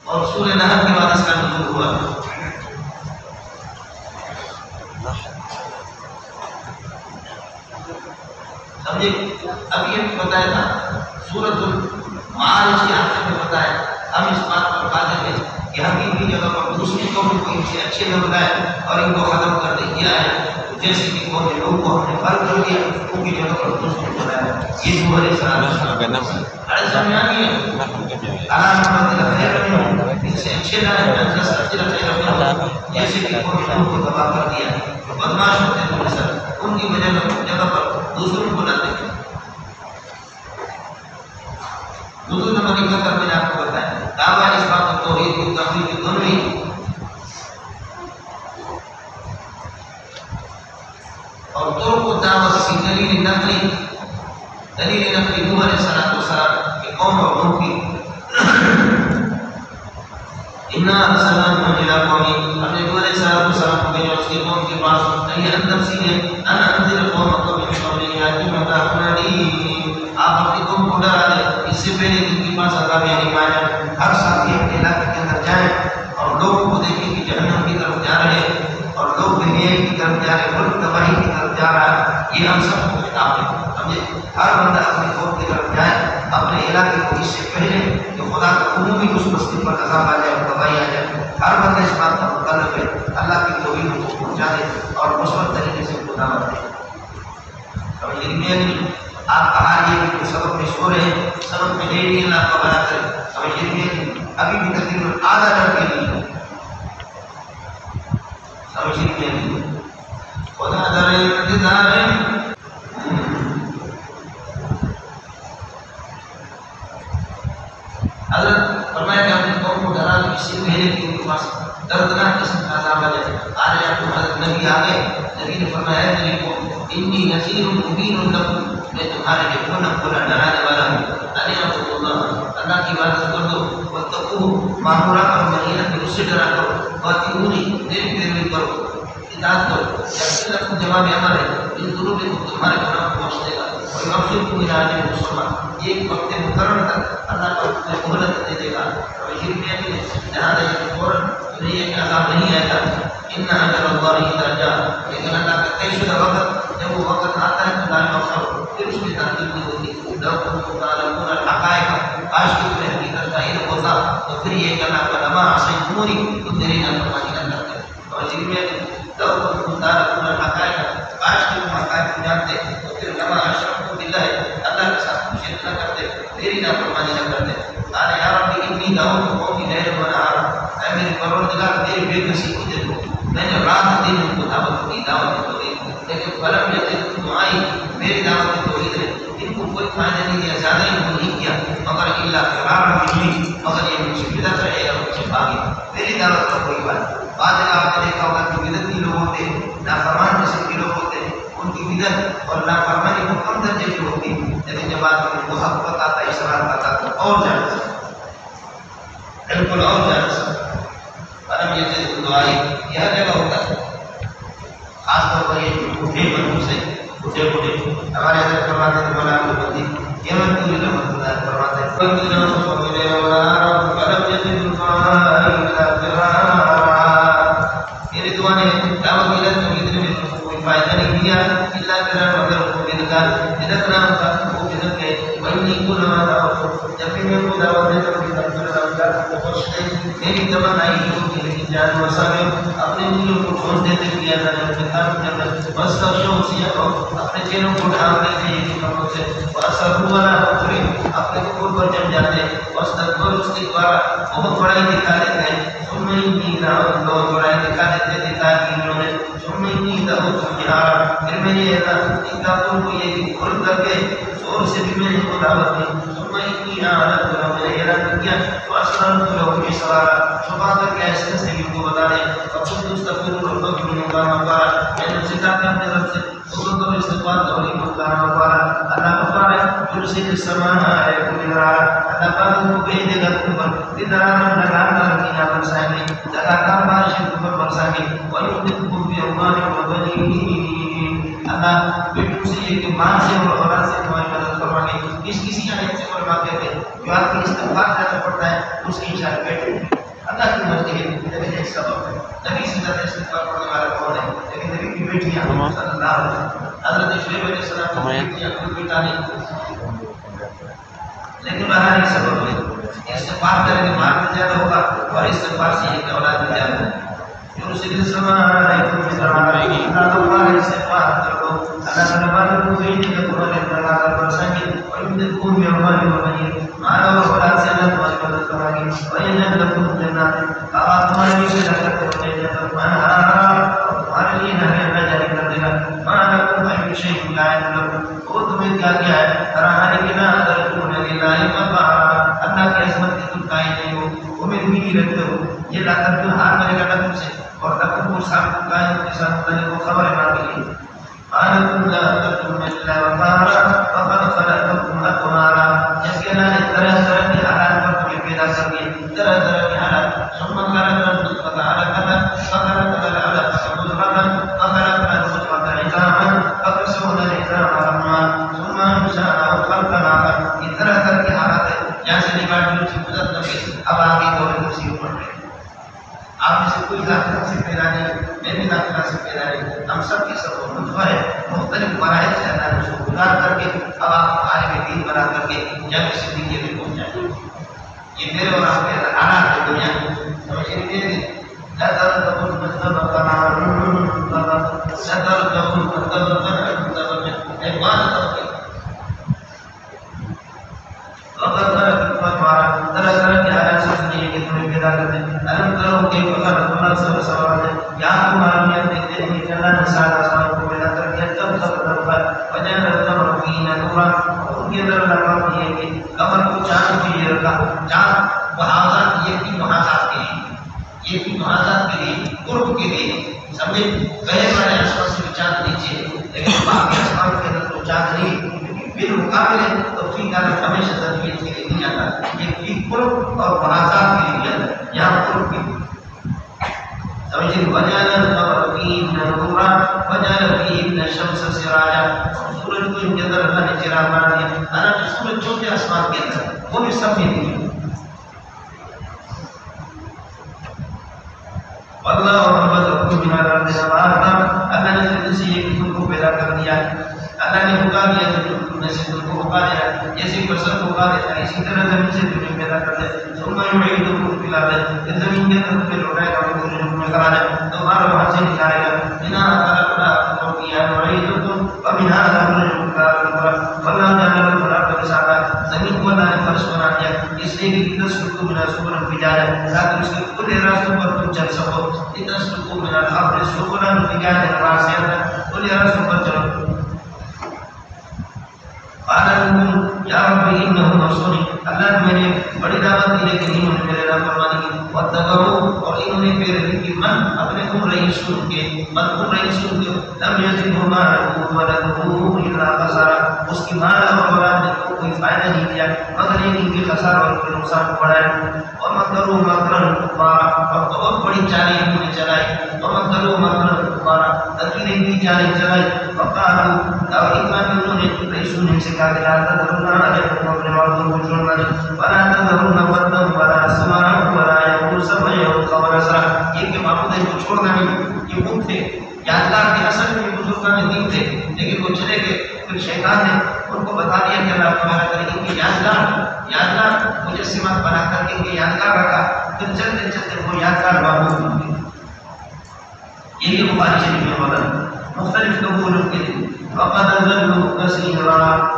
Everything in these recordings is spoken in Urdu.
اور سورہ نحل کے بعد اس کا نزول ہوا. سمجھے؟ اب یہ بتایا تھا سورۃ المعارج کے آخر میں بتایا ہم اس بات پر قادر ہیں کہ ہم ان کی جگہ پر دوسری قوم کو ان سے اچھے نہ بنائے اور ان کو ختم کر دے. کیا ہے جیسے کہ قوم لوگوں کو ہم نے فرق کر دیا ان کی جگہ پر دوسرے کو بنایا. یہ نوح علیہ السلام ان سے اچھے نہ جیسے کہ قوم لوگوں کو تباہ کر دیا. بدماش ہوتے ہیں سر ان کی جگہ پر دوسروں کو بناتے ہیں. دوسروں نمبر ایک کا میں نے آپ کو بتایا دعویٰ اس بات کو توحید کو تحقیق دونوں ہی. اور طرق و دعوت کی دلیل نقلی نوح علیہ السلام کی قوم اور قوم کی اِنَّا أَرْسَلْنَا نُوحًا إِلَىٰ قَوْمِهِ ہم نے نوح علیہ السلام کو بھیجا اس کے قوم کے پاس. نہیں اندر سی ہے انا انذر قومک من قبل ان یاتیہم عذاب ألیم. آپ اپنی قوم کو ڈرا دیں اس سے پہلے کہ ان کے پاس عذاب یعنی مایا. ہر ساتھی اپنے علاقے کے اندر جائیں اور لوگوں کو دیکھیں کہ جہنم کی طرف جا رہے ہیں اور لوگ دنیا کی طرف جا رہے ہیں ملک تباہی کی طرف جا رہا ہے. یہ ہم سب کو خطاب ہے. سمجھے؟ ہر بندہ اپنی قوم کی طرف جائے اپنے علاقے کو اس سے پہلے کہ خدا کا عمومی اس بستی پر عذاب آ جائے تباہی آ جائے. ہر بندہ اس بات کا مطلب ہے اللہ کی توحید کو پہنچا دے اور مثبت طریقے سے کو دعوت دے. اور یہ نہیں آپ کا حال یہ کہ سبق میں سو رہے ہیں سبق میں لے لیے اللہ کا بنا کرے. اور یہ نہیں ابھی بھی تقریباً آدھا گھنٹے کے لیے سمجھے نہیں خدا در انتظار حضرت فرمایا کہ اپنے قوم کو ڈرا دو اس سے پہلے کہ ان کے پاس دردناک قسم کا عذاب آ جائے. آج آپ کو حضرت نبی آ گئے. نبی نے فرمایا میرے کو انی نذیر مبین لکم میں تمہارے لیے کھلا کھلا ڈرانے والا ہوں. اعبدوا اللہ اللہ کی عبادت کر دو واتقوہ معمورات اور منہیات سے اس سے ڈرا کرو. واتقونی میری پیروی کرو اطاعت کرو. یقین جواب امر ہے ان ذنوبکم تمہارے گناہ کو بخش دے گا اور یغفرکم الی اجل مسمى. ایک وقت مقرر تک اللہ کو مہلت دے دے گا. اور یہ بھی جہاں فوراً یہ عذاب نہیں آئے گا. ان اجل اللہ اذا جاء لیکن اللہ کا طے شدہ وقت جب وہ وقت آتا ہے تو لا یؤخر پھر اس کی تاخیر نہیں ہوتی. لو کنتم تعلمون الحقائق کاش کہ تمہیں حقیقت کا علم ہوتا تو پھر یہ کہنا کہ لما عصیتمونی تم میری نافرمانی نہ کرتے. اور یہ بھی لو کنتم تعلمون الحقائق کاش کہ تم حقائق کو جانتے تو پھر لما اشرکتم باللہ اللہ کے ساتھ شرک نہ کرتے میری نافرمانی نہ کرتے. قال یا رب انی دعوت قومی لیلا ونہارا. اے میرے پروردگار میری بے کسی کو دیکھو میں نے رات دن ان کو دعوت دی دعوت توحید لیکن فلم یزدہم دعائی میری دعوت توحید نے ان کو کوئی فائدہ نہیں دیا زیادہ ان کو نہیں کیا مگر الا فرارا منی مگر یہ مجھ سے بدعت رہے اور مجھ سے بھاگے. میری دعوت کا کوئی بات. بعد میں آپ نے دیکھا ہوگا کہ بدعتی لوگ ہوتے نافرمان قسم کے لوگ ہوتے ان کی بدعت اور نافرمانی کو کم درجے کی ہوتی لیکن جب آپ کو حق بتاتا اصرار بتاتا تو اور زیادہ بالکل اور زیادہ فلم یزدہم دعائی. یہ جگہ ہوتا ہے خاص طور پر یہ بوڑھے بندوں سے بوڑھے ہمارے حضرت فرماتے ہیں مولانا بندی یہ میں پوری رحمت اللہ فرماتے ہیں فلم یزدہم دعائی الا فرارا. میری دعا نے دعوت کی توحید نے کوئی فائدہ نہیں دیا الا فرارا مگر ان کو بدعت نہ ہوتا وہ بدعت ہے. وانی کلما دعوت جب بھی میں کو دعوت دیتا ہوں میری تمنا یہ ہوتی ہے کہ جان مسائل اپنے دلوں کو کھول دیتے کیا جانے بس اپنے چہروں کو ڈھانپ دیتے یہ کاموں سے اپنے قبول پر جم جاتے بس تکبر اس کے دوارا بہت بڑائی دکھا دیتے ہیں. بہت بڑائی دکھا دیتے تھے تاکہ انہوں نے پھر میں نے ان کاموں کو یہ کھول کر کے اور سے بھی میں نے کو دعوت دی. میں نے اعلان کیا تو اسلام کو لوگوں کی سوارا شبہ کر کے ایسے سے ان کو بتا دیں اور خود مستقبل اور خود بھی مقام پارا میں نے سکھا کے اپنے رب سے خود کو استغفار دوری مقام پارا. اللہ غفار ہے یرسل السماء علیکم مدرارا. اللہ پاک کو بھیج دے گا تم پر مدرارا لگاتار کی نہ برسائیں گے لگاتار بارش تم پر برسائیں گے ویمددکم باموال وبنین. اللہ بیٹوں سے یہ کہ مال سے اور اولاد سے تمہاری مدد فرمائیں گے. کسی آیت سے فرماتے ہیں جو آپ کی استغفار زیادہ پڑتا ہے اس کی اشارہ بیٹھے اللہ کی مرضی ہے، لیکن ایک سبب ہے۔ نبی سے زیادہ استغفار پڑھنے والا کون ہے؟ لیکن نبی کی بیٹیاں صلی اللہ علیہ وسلم، حضرت شعیب علیہ السلام کی بیٹیاں کوئی بیٹا نہیں، لیکن بہرحال ایک سبب ہے۔ استغفار کریں گے مال بھی زیادہ ہوگا اور استغفار سے ایک اولاد بھی زیادہ ہوگی۔ یرسل السماء علیکم مدرارا، اللہ استغفار کرو، اللہ تعالیٰ بارک کو بھیجے گا تمہارے درگاہ پر برسائیں گے، وَيُمْدِدْكُم بِأَمْوَالٍ وَبَنِينَ، مال اور اولاد سے اللہ تمہاری مدد کرے گا، وَيَجْعَل لَكُمْ جَنَّاتٍ، آپ تمہارے لیے پیدا کرتے ہیں جنت، وَأَنْهَارًا، تمہارے لیے نہریں جاری کر دے گا، مَا لَكُمْ أَيُّ شَيْءٍ لَا يَعْلَمُ، وہ تمہیں کیا کیا ہے کرانے کے نہ ترجون للہ وقارا، اللہ کی عظمت کی تم قائل نہیں ہو، امید بھی نہیں رکھتے ہو، یہ لا ترجون ہار ملے گا لکم سے، اور لکم کو ساتھ قائم کے ساتھ اللہ کو خبر ہے مانگی آنکم لا ترجون للہ وقارا فقد خلقکم اطوارا، جس کے اللہ نے طرح طرح کی حالات پر تمہیں پیدا کر دیے، طرح طرح کی حالات، ثم خلقنا النطفة علقة فخلقنا العلقة مضغة فخلقنا المضغة عظاما فكسونا العظام لحما ثم انشأناه خلقا آخر، یہ طرح طرح کی حالات ہے، یہاں سے نکال سے گزر کر اب آگے دور دوسری اوپر ہے۔ آپ میں سے کوئی داخلہ سے پیدا نہیں، میں بھی داخلہ سے پیدا نہیں، ہم سب کی سب نطفہ ہے، مختلف مراحل سے اللہ نے اس کو گزار کر کے اب آپ عالم دین بنا کر کے جنگ صدیقیہ میں پہنچ جائیں۔ یہ میرے اور آپ کے حالات ہے دنیا میں، سمجھ لیجیے لا ترتقوا المستبق یہ بھی محاذات کے لیے، قرب کے لیے، سمجھے گئے والے آسمان سے چاند نیچے، لیکن باقی آسمان کے اندر تو چاند نہیں، بالمقابل ہے تو فی کانت ہمیشہ تدبیر کے لیے نہیں آتا، یہ فی قرب اور محاذات کے لیے آتا، یہاں قرب کے لیے سمجھے وجعل القمر فیہن نورا وجعل فیہن الشمس سراجا، سورج کو ان کے اندر اللہ نے چراغ بنا دیا، حالانکہ سورج چھوٹے آسمان کے اندر وہ بھی سب میں نہیں، اللہ محمد من الارض نباتا، اللہ نے زمین سے ایک تم کو پیدا کر دیا، اللہ نے اگا دیا تم میں سے تم کو اگا دیا، جیسے فصل کو اگا دیتا ہے اسی طرح زمین سے تمہیں پیدا کر دیا، ثم یعیدکم فی الارض، پھر زمین کے اندر تمہیں لوٹائے گا، تمہیں کرا دے تمہارا وہاں سے نکالے گا، منها خلقناکم وفیہا نعیدکم ومنها نخرجکم تارۃ اخری، واللہ جعل لكم الارض بساطا، زمین کو اللہ نے فرش بنا دیا اس لیے کہ تسلکوا منها سبلا فجاجا، تاکہ اس کے کھلے راستوں پر تم چل سکو، لتسلكوا من الارض سبلا فجاجا واسعا، کھلے راستوں پر چلو۔ قال لهم یا رب انهم عصوني، اللہ نے میرے بڑی دعوت دی لیکن انہوں نے میرے نافرمانی کی، واتبعوا، اور انہوں نے پیروی کی من اپنے ان رئیسوں کے، لم یزدہ مالہ ولدہ الا خسارا، اس کی مال اور اولاد نے کوئی فائدہ نہیں دیا مگر یہ ان کی خسارہ اور ان کے نقصان کو بڑھایا، ومکروا مکرا کبارا، اور بہت بڑی چالیں انہوں نے چلائی، ومکروا مکرا کبارا، تدبیریں بھی چالیں چلائی، وقالوا، اور اتنا بھی انہوں نے رئیسوں نے سے کہا کہ لا تذرن علیکم اپنے والدوں کو چھوڑنا نہیں، ولا تذرن ودا ولا سواعا ولا یغوث ویعوق ونسرا، یہ کہ معبودیں کو چھوڑنا نہیں، یہ بت تھے، یادگار کے اصل میں بزرگان دین تھے، لیکن وہ چلے گئے، پھر شیطان نے ان کو بتا دیا کہ اللہ تمہارا کرے ان کی یادگار مجسمات بنا کر کے ان کے یادگار رکھا، پھر چلتے چلتے وہ یادگار معبود بن گئے۔ یہ بخاری شریف میں موجود مختلف لوگوں کے لیے وقد ضلوا كثيرا،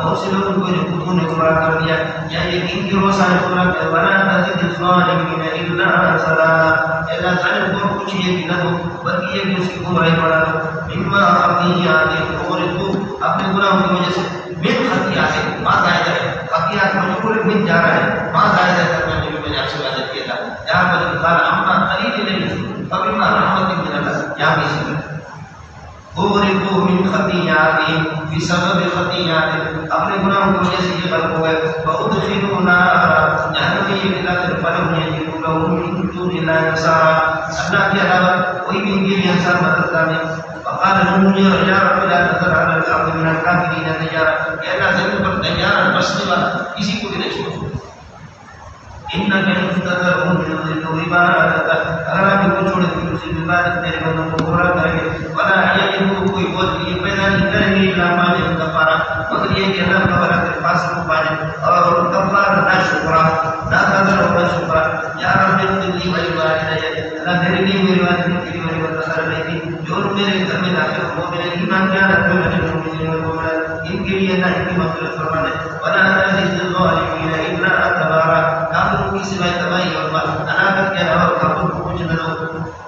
اور سے لوگوں کو جو خودوں نے گمراہ کر دیا، یا یقین کی روشن پورا کر ولا تزد الظالمین الا ضلالا، اللہ ظالم کو کچھ یہ بھی نہ دو بلکہ یہ کہ اس کی گمراہی بڑھا دو، مما خطیئات اغرقوا، اپنے گناہوں کی وجہ سے، من خطیئات ما زائدہ ہے، خطیئات مجبور من جا رہا ہے، ما زائدہ کرنا جو میں نے آپ سے وعدہ کیا تھا، یہاں پر قال اما قلیل نہیں فبما رحمت من اللہ، یہاں بھی اسی طرح اغرقوا من خطیئاتہم بسبب خطیئاتہم، اپنے گناہوں کی وجہ سے یہ غرق ہو گئے، فادخلوا نارا، جہنم میں یہ داخل فلم یجدوا لهم من دون اللہ انصارا، اللہ کے علاوہ کوئی بھی ان کے لیے انصار مددگار نہیں، فقال لهم یا رب لا تذر علی الارض من الکافرین دیارا، کہ اللہ زمین پر دیارا بسنے والا کسی کو بھی نہ چھوڑ، انک ان تذرهم یضلوا عبادک، چھوڑے تو اسی عبادت تیرے بندوں کو پورا کریں گے ولا یجدو کوئی بہت یہ پیدا نہیں کریں گے الا ما جب کفارہ مگر یہ کہ اللہ تعالیٰ کے پاس کو پانے اور کفارہ نہ شکرہ نہ قدر اور شکرہ یا رب اتنی بڑی بات ہے اللہ میرے لیے میری بات نہیں کی میری بات اثر نہیں تھی جو میرے گھر میں داخل ہو میرے ایمان کیا رکھو میرے مومنین والمؤمنات ان کے لیے اللہ ان کی مغفرت فرما دے ولا تزد الظالمین الا تبارا کافروں کی سوائے تباہی اور ہلاکت کے علاوہ کافروں کو کچھ نہ دو